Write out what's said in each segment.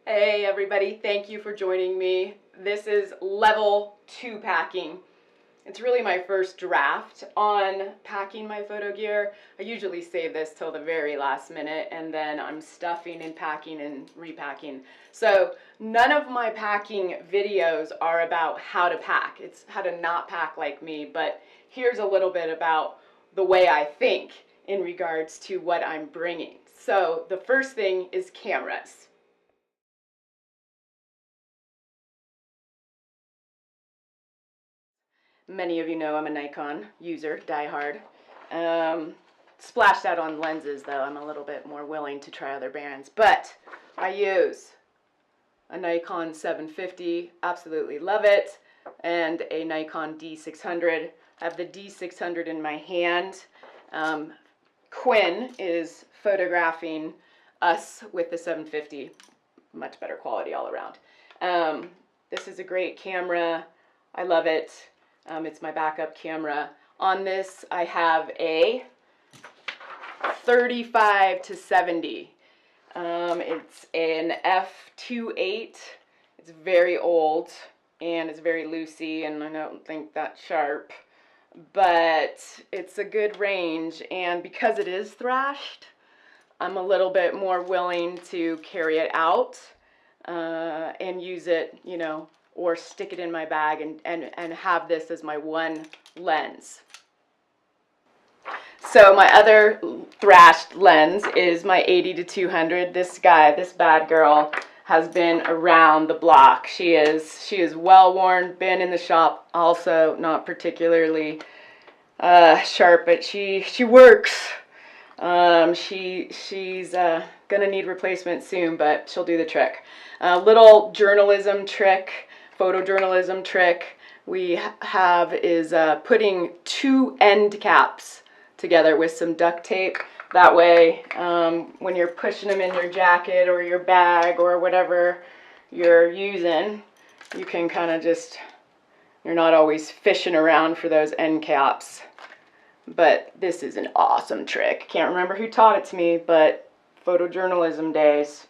Hey everybody, thank you for joining me. This is level 2 packing. It's really my first draft on packing my photo gear. I usually save this till the very last minute and then I'm stuffing and packing and repacking. So none of my packing videos are about how to pack. It's how to not pack like me, but here's a little bit about the way I think in regards to what I'm bringing. So the first thing is cameras. Many of you know I'm a Nikon user, diehard. Splashed out on lenses though, I'm a little bit more willing to try other brands. But I use a Nikon 750, absolutely love it, and a Nikon D600. I have the D600 in my hand. Quinn is photographing us with the 750, much better quality all around. This is a great camera, I love it. It's my backup camera. On this, I have a 35 to 70. It's an f2.8. It's very old and it's very loosey, and I don't think that sharp, but it's a good range. And because it is thrashed, I'm a little bit more willing to carry it out and use it, you know, or stick it in my bag and have this as my one lens. So my other thrashed lens is my 80 to 200. This bad girl, has been around the block. She is well worn, been in the shop, also not particularly sharp, but she works. She's gonna need replacement soon, but she'll do the trick. Little journalism trick. Photojournalism trick we have is putting 2 end caps together with some duct tape. That way, when you're pushing them in your jacket or your bag or whatever you're using, you can kind of just, you're not always fishing around for those end caps. But this is an awesome trick. Can't remember who taught it to me, but photojournalism days.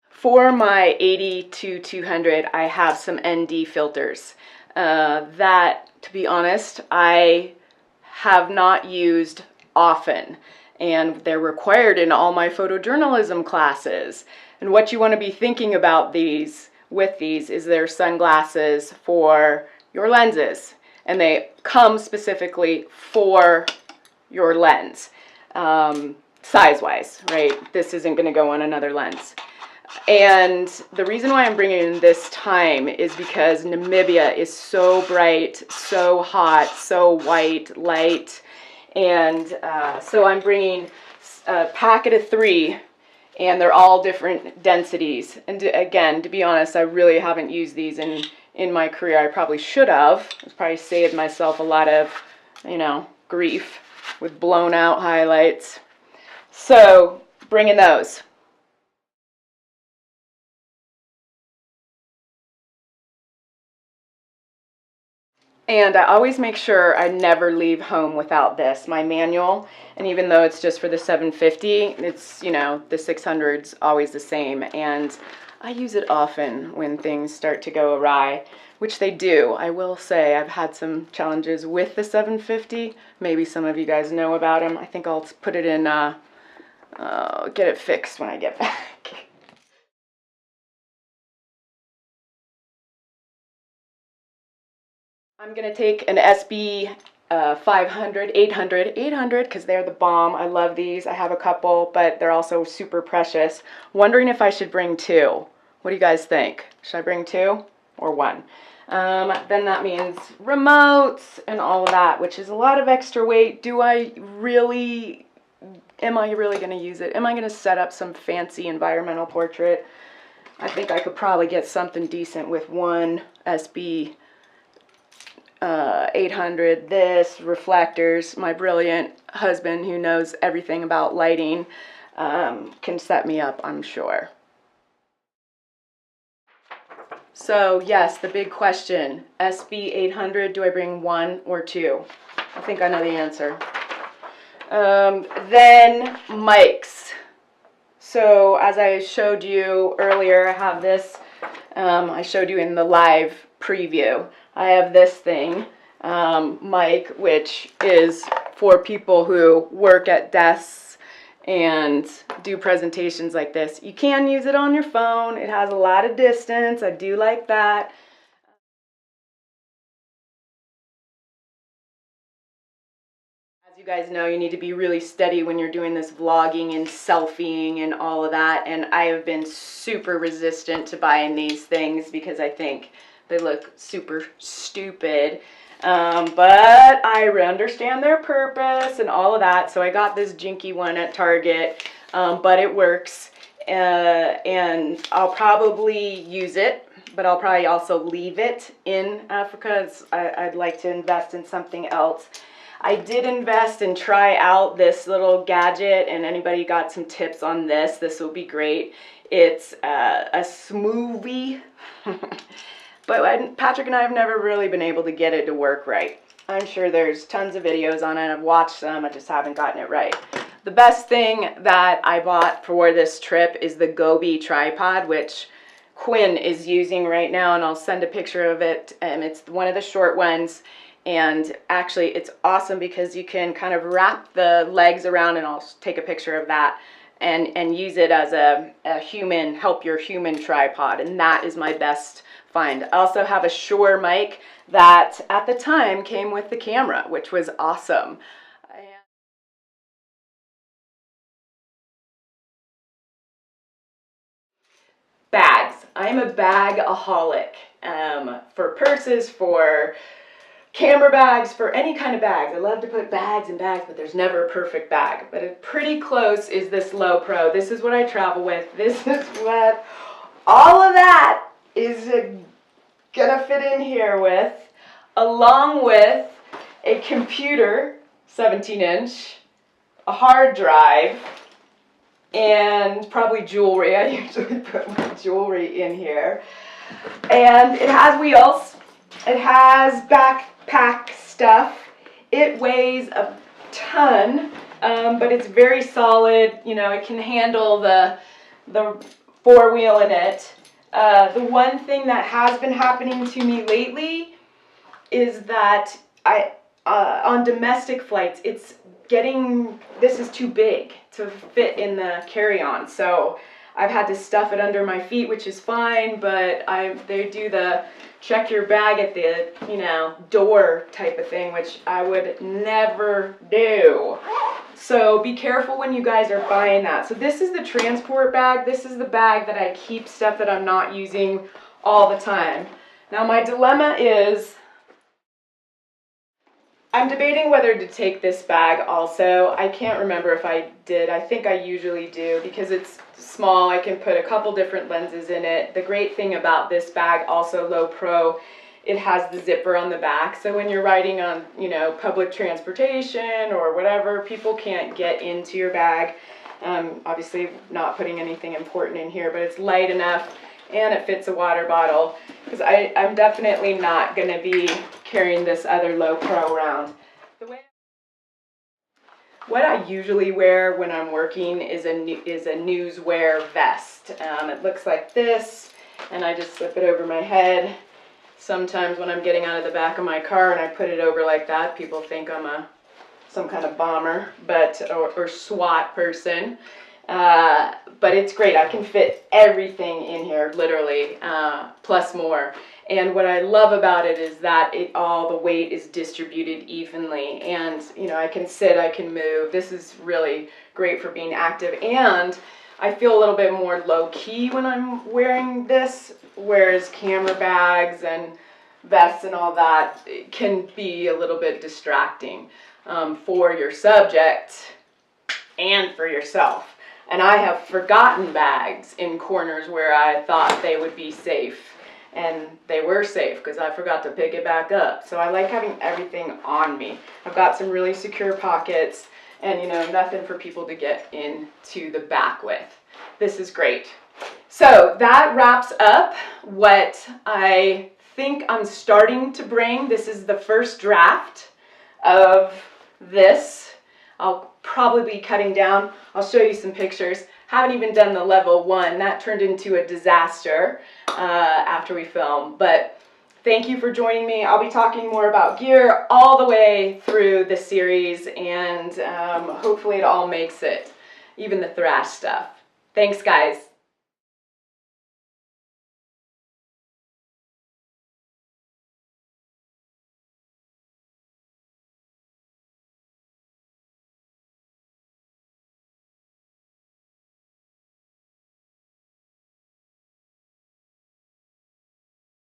For my 80 to 200, I have some ND filters that, to be honest, I have not used often, and they're required in all my photojournalism classes. And what you want to be thinking about with these is they're sunglasses for your lenses, and they come specifically for your lens, size-wise, right? This isn't going to go on another lens. And the reason why I'm bringing in this time is because Namibia is so bright, so hot, so white, light, and so I'm bringing a packet of 3, and they're all different densities. And again, to be honest, I really haven't used these in my career. I probably should have. I've probably saved myself a lot of, you know, grief with blown out highlights. So bringing those. And I always make sure I never leave home without this, my manual. And even though it's just for the 750, it's, you know, the 600's always the same. And I use it often when things start to go awry, which they do. I will say I've had some challenges with the 750. Maybe some of you guys know about them. I think I'll put it in, get it fixed when I get back. I'm going to take an SB 500, 800, because they're the bomb. I love these. I have a couple, but they're also super precious. Wondering if I should bring 2. What do you guys think? Should I bring 2 or 1? Then that means remotes and all of that, which is a lot of extra weight. Am I really going to use it? Am I going to set up some fancy environmental portrait? I think I could probably get something decent with 1 SB 800, this, reflectors. My brilliant husband, who knows everything about lighting, can set me up, I'm sure. So yes, the big question, SB 800, do I bring 1 or 2? I think I know the answer. Then mics. So as I showed you earlier, I have this, I showed you in the live preview. I have this thing, mic, which is for people who work at desks and do presentations like this. You can use it on your phone. It has a lot of distance. I do like that. As you guys know, you need to be really steady when you're doing this vlogging and selfieing and all of that. And I have been super resistant to buying these things because I think they look super stupid. But I understand their purpose and all of that. So I got this jinky one at Target, but it works. And I'll probably use it, but I'll probably also leave it in Africa. I'd like to invest in something else. I did invest and try out this little gadget, and anybody got some tips on this, this will be great. It's a smoothie, but Patrick and I have never really been able to get it to work right. I'm sure there's tons of videos on it. I've watched some, I just haven't gotten it right. The best thing that I bought for this trip is the Gobi tripod, which Quinn is using right now, and I'll send a picture of it. It's one of the short ones. And actually, it's awesome because you can kind of wrap the legs around, and I'll take a picture of that, and use it as a human, help your human tripod. And that is my best find. I also have a Shure mic that at the time came with the camera, which was awesome. Bags. I'm a bagaholic. For purses, for camera bags, for any kind of bags. I love to put bags in bags, but there's never a perfect bag. But it's pretty close is this Low Pro. This is what I travel with. This is what all of that is gonna fit in here with, along with a computer, 17-inch, a hard drive, and probably jewelry. I usually put my jewelry in here. And it has wheels. It has backpack stuff. It weighs a ton, but it's very solid. You know, it can handle the four-wheel in it. The one thing that has been happening to me lately is that on domestic flights, this is too big to fit in the carry-on. So I've had to stuff it under my feet, which is fine, but they do the check your bag at the, door type of thing, which I would never do. So be careful when you guys are buying that. So this is the transport bag. This is the bag that I keep stuff that I'm not using all the time. Now my dilemma is, I'm debating whether to take this bag also. I can't remember if I did. I think I usually do because it's small. I can put a couple different lenses in it. The great thing about this bag, also Low Pro, it has the zipper on the back. So when you're riding on, public transportation or whatever, people can't get into your bag. Obviously not putting anything important in here, but it's light enough and it fits a water bottle, because I'm definitely not going to be carrying this other Low Pro around. What I usually wear when I'm working is a newswear vest. It looks like this, and I just slip it over my head. Sometimes when I'm getting out of the back of my car and I put it over like that, people think I'm some kind of bomber, or SWAT person. But it's great. I can fit everything in here, literally, plus more. And what I love about it is that all the weight is distributed evenly. And, I can sit, I can move. This is really great for being active. And I feel a little bit more low-key when I'm wearing this, whereas camera bags and vests and all that can be a little bit distracting for your subject and for yourself. And I have forgotten bags in corners where I thought they would be safe. And they were safe because I forgot to pick it back up. So I like having everything on me. I've got some really secure pockets and, nothing for people to get into the back with. This is great. So that wraps up what I think I'm starting to bring. This is the first draft of this. I'll probably be cutting down. I'll show you some pictures. Haven't even done the level 1. That turned into a disaster after we filmed. But thank you for joining me. I'll be talking more about gear all the way through the series, and hopefully it all makes it, even the thrash stuff. Thanks, guys.